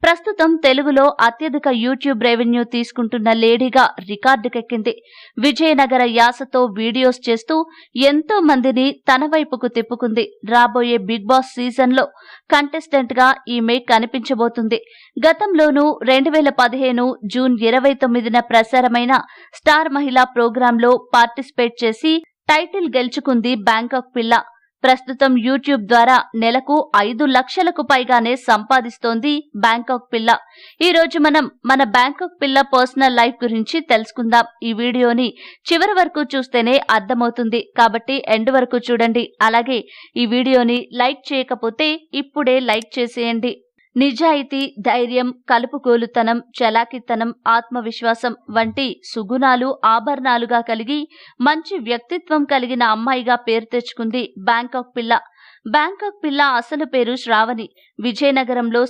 ప్రస్తుతం తెలుగులో అత్యధిక యూట్యూబ్ రెవెన్యూ తీసుకుంటున్న లేడీగా రికార్డుకెక్కింది. విజయనగర యాసతో వీడియోస్ చేస్తూ ఎంతో మందిని తన వైపుకు తిప్పుకుంది. రాబోయే బిగ్ బాస్ సీజన్లో కంటెస్టెంట్ గా ఈమె కనిపించబోతుంది. గతంలోనూ 2015 జూన్ 29న ప్రసారమైన స్టార్ మహిళా ప్రోగ్రాంలో పార్టిసిపేట్ చేసి టైటిల్ గెలుచుకుంది బ్యాంకాక్ పిల్ల. ప్రస్తుతం యూట్యూబ్ ద్వారా నెలకు 5 లక్షలకు పైగానే సంపాదిస్తోంది బ్యాంకాక్ పిల్ల. ఈ రోజు మనం మన బ్యాంకాక్ పిల్ల పర్సనల్ లైఫ్ గురించి తెలుసుకుందాం. ఈ వీడియోని చివరి వరకు చూస్తేనే అర్థమవుతుంది కాబట్టి ఎండ్ వరకు చూడండి. అలాగే ఈ వీడియోని లైక్ చేయకపోతే ఇప్పుడే లైక్ చేసేయండి. నిజాయితీ, ధైర్యం, కలుపుగోలుతనం, చలాకితనం, ఆత్మవిశ్వాసం వంటి సుగుణాలు ఆభరణాలుగా కలిగి మంచి వ్యక్తిత్వం కలిగిన అమ్మాయిగా పేరు తెచ్చుకుంది బ్యాంకాక్ పిల్ల. బ్యాంకాక్ పిల్ల అసలు పేరు శ్రావణి. విజయనగరంలో